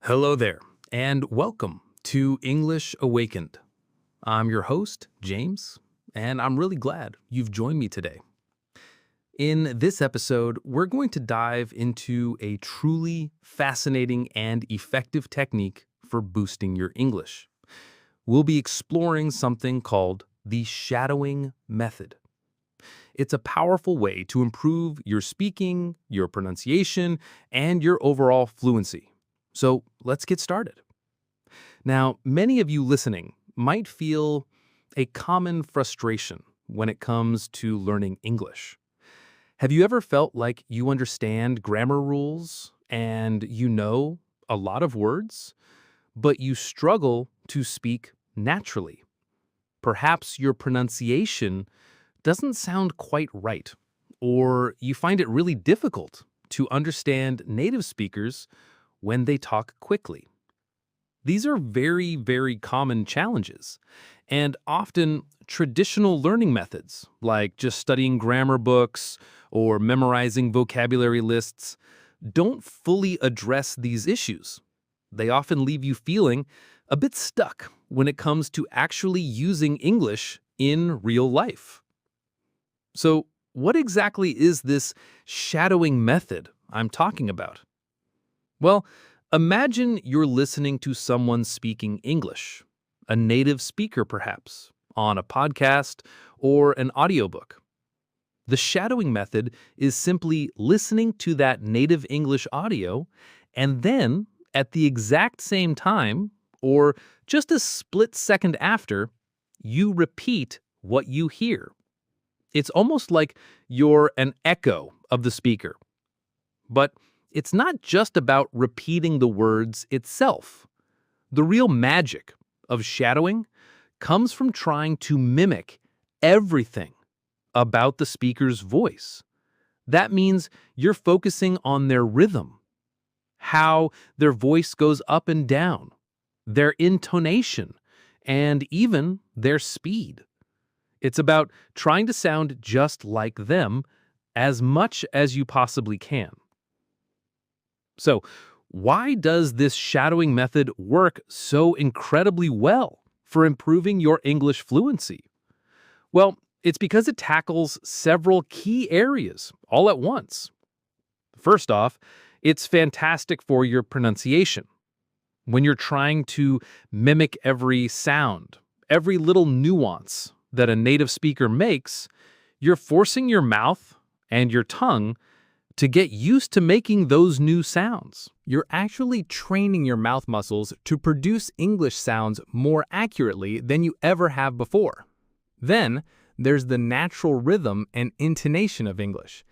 Hello there, and welcome to English Awakened. I'm your host, James, and I'm really glad you've joined me today. In this episode, we're going to dive into a truly fascinating and effective technique for boosting your English. We'll be exploring something called the shadowing method. It's a powerful way to improve your speaking, your pronunciation, and your overall fluency. So let's get started. Now, many of you listening might feel a common frustration when it comes to learning English. Have you ever felt like you understand grammar rules and you know a lot of words, but you struggle to speak naturally? Perhaps your pronunciation doesn't sound quite right, or you find it really difficult to understand native speakers when they talk quickly. These are very common challenges, and often traditional learning methods, like just studying grammar books or memorizing vocabulary lists, don't fully address these issues. They often leave you feeling a bit stuck when it comes to actually using English in real life. So, what exactly is this shadowing method I'm talking about? Well, imagine you're listening to someone speaking English, a native speaker perhaps, on a podcast or an audiobook. The shadowing method is simply listening to that native English audio and then, at the exact same time, or just a split second after, you repeat what you hear. It's almost like you're an echo of the speaker. But it's not just about repeating the words itself. The real magic of shadowing comes from trying to mimic everything about the speaker's voice. That means you're focusing on their rhythm, how their voice goes up and down, their intonation, and even their speed. It's about trying to sound just like them as much as you possibly can. So, why does this shadowing method work so incredibly well for improving your English fluency? Well, it's because it tackles several key areas all at once. First off, it's fantastic for your pronunciation. When you're trying to mimic every sound, every little nuance that a native speaker makes, you're forcing your mouth and your tongue to get used to making those new sounds. You're actually training your mouth muscles to produce English sounds more accurately than you ever have before. Then, there's the natural rhythm and intonation of English.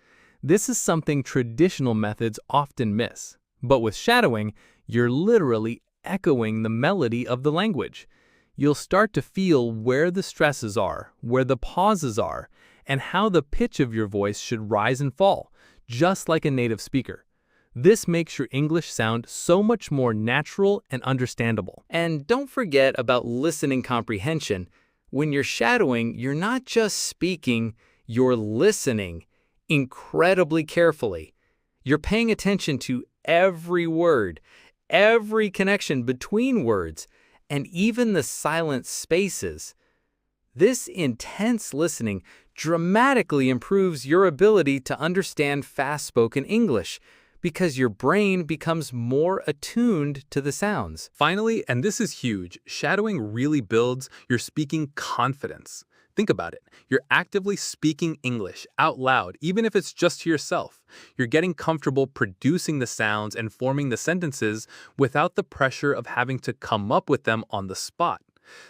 This is something traditional methods often miss. But with shadowing, you're literally echoing the melody of the language. You'll start to feel where the stresses are, where the pauses are, and how the pitch of your voice should rise and fall, just like a native speaker. This makes your English sound so much more natural and understandable. And don't forget about listening comprehension. When you're shadowing, you're not just speaking, you're listening incredibly carefully. You're paying attention to every word, every connection between words, and even the silent spaces. This intense listening dramatically improves your ability to understand fast-spoken English because your brain becomes more attuned to the sounds. Finally, and this is huge, shadowing really builds your speaking confidence. Think about it. You're actively speaking English out loud, even if it's just to yourself. You're getting comfortable producing the sounds and forming the sentences without the pressure of having to come up with them on the spot.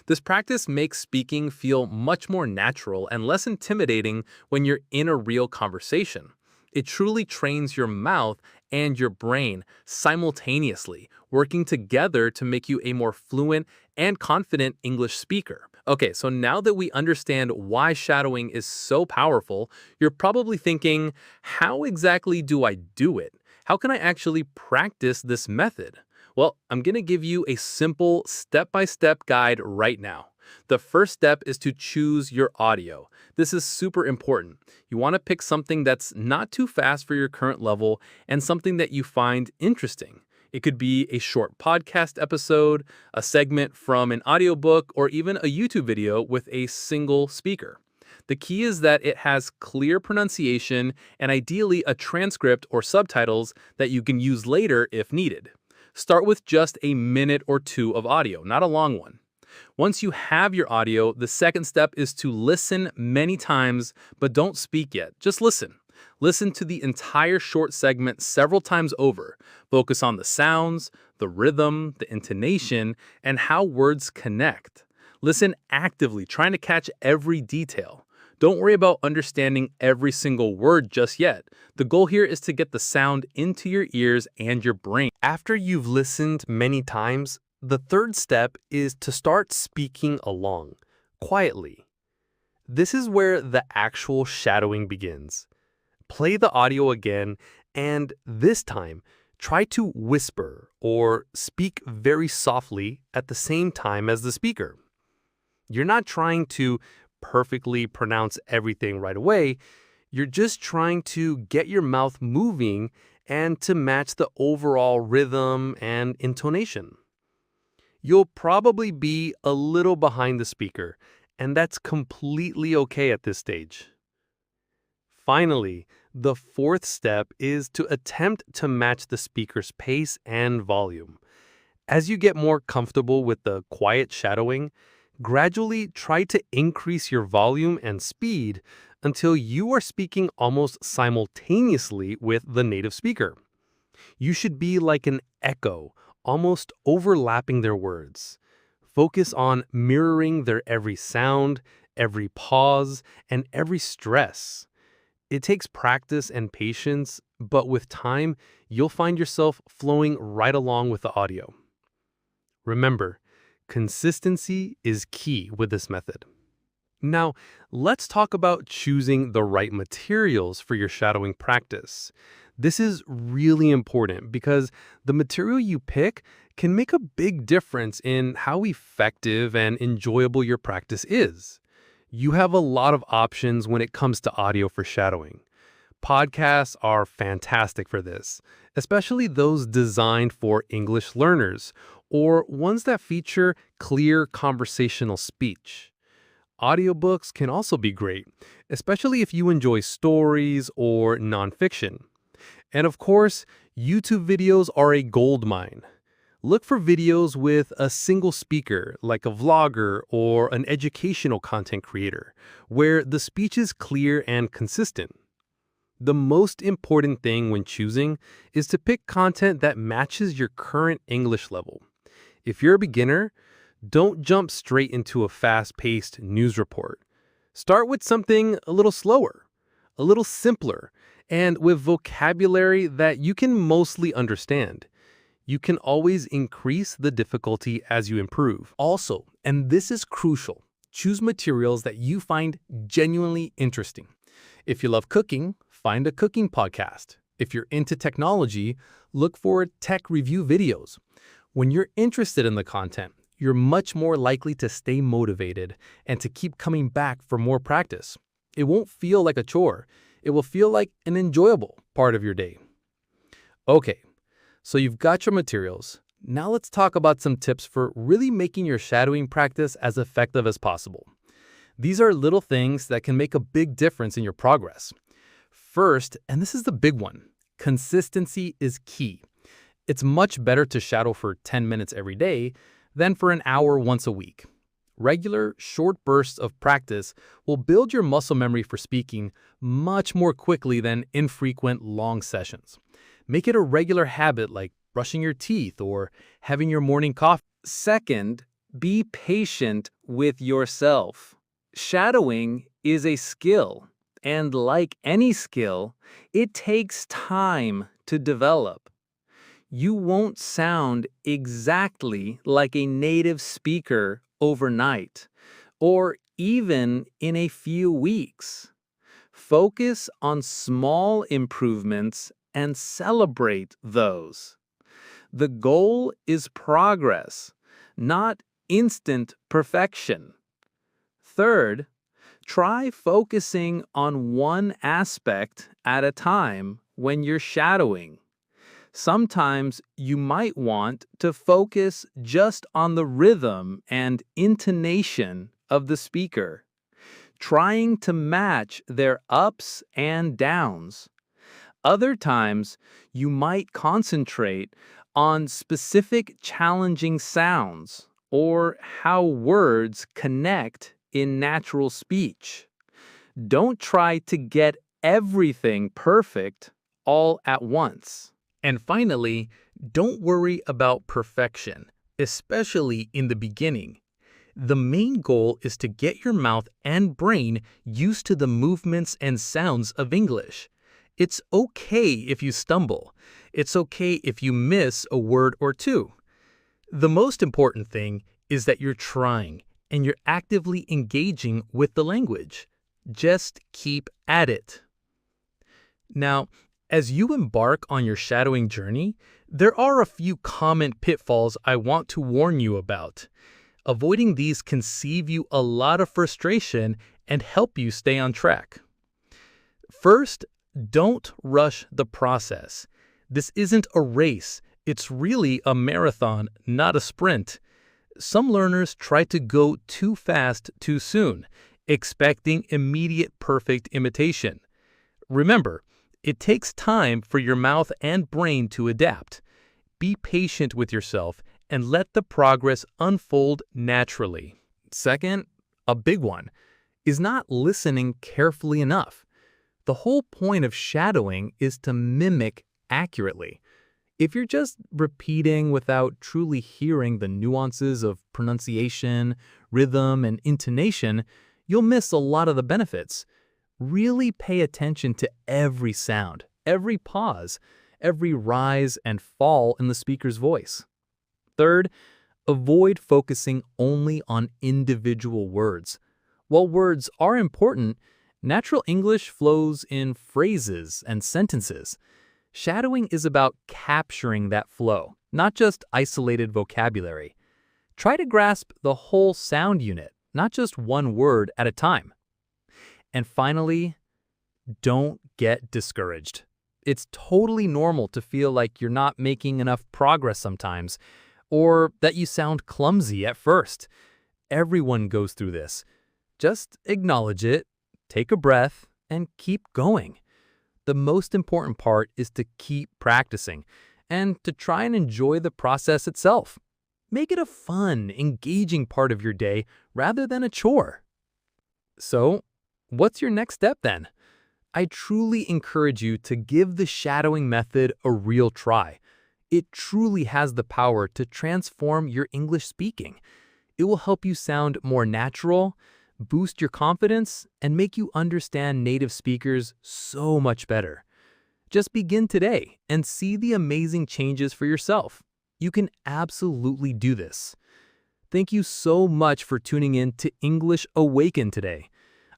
This practice makes speaking feel much more natural and less intimidating when you're in a real conversation. It truly trains your mouth and your brain simultaneously, working together to make you a more fluent and confident English speaker. Okay, so now that we understand why shadowing is so powerful, you're probably thinking, how exactly do I do it? How can I actually practice this method? Well, I'm going to give you a simple step-by-step guide right now. The first step is to choose your audio. This is super important. You want to pick something that's not too fast for your current level and something that you find interesting. It could be a short podcast episode, a segment from an audiobook, or even a YouTube video with a single speaker. The key is that it has clear pronunciation and ideally a transcript or subtitles that you can use later if needed. Start with just a minute or two of audio, not a long one. Once you have your audio, the second step is to listen many times, but don't speak yet. Just listen. Listen to the entire short segment several times over. Focus on the sounds, the rhythm, the intonation, and how words connect. Listen actively, trying to catch every detail. Don't worry about understanding every single word just yet. The goal here is to get the sound into your ears and your brain. After you've listened many times, the third step is to start speaking along, quietly. This is where the actual shadowing begins. Play the audio again, and this time, try to whisper or speak very softly at the same time as the speaker. You're not trying to perfectly pronounce everything right away. You're just trying to get your mouth moving and to match the overall rhythm and intonation. You'll probably be a little behind the speaker, and that's completely okay at this stage. Finally, the fourth step is to attempt to match the speaker's pace and volume. As you get more comfortable with the quiet shadowing, gradually try to increase your volume and speed until you are speaking almost simultaneously with the native speaker. You should be like an echo, almost overlapping their words. Focus on mirroring their every sound, every pause, and every stress. It takes practice and patience, but with time, you'll find yourself flowing right along with the audio. Remember, consistency is key with this method. Now, let's talk about choosing the right materials for your shadowing practice. This is really important because the material you pick can make a big difference in how effective and enjoyable your practice is. You have a lot of options when it comes to audio for shadowing. Podcasts are fantastic for this, especially those designed for English learners or ones that feature clear conversational speech. Audiobooks can also be great, especially if you enjoy stories or nonfiction. And of course, YouTube videos are a goldmine. Look for videos with a single speaker, like a vlogger or an educational content creator, where the speech is clear and consistent. The most important thing when choosing is to pick content that matches your current English level. If you're a beginner, don't jump straight into a fast-paced news report. Start with something a little slower, a little simpler, and with vocabulary that you can mostly understand. You can always increase the difficulty as you improve. Also, and this is crucial, choose materials that you find genuinely interesting. If you love cooking, find a cooking podcast. If you're into technology, look for tech review videos. When you're interested in the content, you're much more likely to stay motivated and to keep coming back for more practice. It won't feel like a chore. It will feel like an enjoyable part of your day. Okay, so you've got your materials. Now let's talk about some tips for really making your shadowing practice as effective as possible. These are little things that can make a big difference in your progress. First, and this is the big one, consistency is key. It's much better to shadow for 10 minutes every day than for an hour once a week. Regular, short bursts of practice will build your muscle memory for speaking much more quickly than infrequent, long sessions. Make it a regular habit like brushing your teeth or having your morning coffee. Second, be patient with yourself. Shadowing is a skill, and like any skill, it takes time to develop. You won't sound exactly like a native speaker overnight, or even in a few weeks. Focus on small improvements and celebrate those. The goal is progress, not instant perfection. Third, try focusing on one aspect at a time when you're shadowing. Sometimes you might want to focus just on the rhythm and intonation of the speaker, trying to match their ups and downs. Other times, you might concentrate on specific challenging sounds or how words connect in natural speech. Don't try to get everything perfect all at once. And finally, don't worry about perfection, especially in the beginning. The main goal is to get your mouth and brain used to the movements and sounds of English. It's okay if you stumble. It's okay if you miss a word or two. The most important thing is that you're trying and you're actively engaging with the language. Just keep at it. Now, as you embark on your shadowing journey, there are a few common pitfalls I want to warn you about. Avoiding these can save you a lot of frustration and help you stay on track. First, don't rush the process. This isn't a race. It's really a marathon, not a sprint. Some learners try to go too fast too soon, expecting immediate perfect imitation. Remember, it takes time for your mouth and brain to adapt. Be patient with yourself and let the progress unfold naturally. Second, a big one, is not listening carefully enough. The whole point of shadowing is to mimic accurately. If you're just repeating without truly hearing the nuances of pronunciation, rhythm, and intonation, you'll miss a lot of the benefits. Really pay attention to every sound, every pause, every rise and fall in the speaker's voice. Third, avoid focusing only on individual words. While words are important, natural English flows in phrases and sentences. Shadowing is about capturing that flow, not just isolated vocabulary. Try to grasp the whole sound unit, not just one word at a time. And finally, don't get discouraged. It's totally normal to feel like you're not making enough progress sometimes, or that you sound clumsy at first. Everyone goes through this. Just acknowledge it, take a breath, and keep going. The most important part is to keep practicing and to try and enjoy the process itself. Make it a fun, engaging part of your day rather than a chore. So, what's your next step then? I truly encourage you to give the shadowing method a real try. It truly has the power to transform your English speaking. It will help you sound more natural, boost your confidence, and make you understand native speakers so much better. Just begin today and see the amazing changes for yourself. You can absolutely do this. Thank you so much for tuning in to English Awakened today.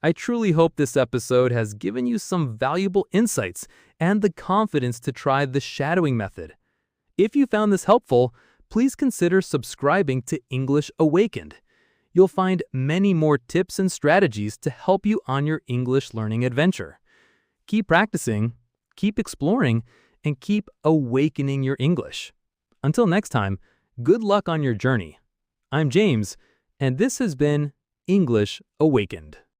I truly hope this episode has given you some valuable insights and the confidence to try the shadowing method. If you found this helpful, please consider subscribing to English Awakened. You'll find many more tips and strategies to help you on your English learning adventure. Keep practicing, keep exploring, and keep awakening your English. Until next time, good luck on your journey. I'm James, and this has been English Awakened.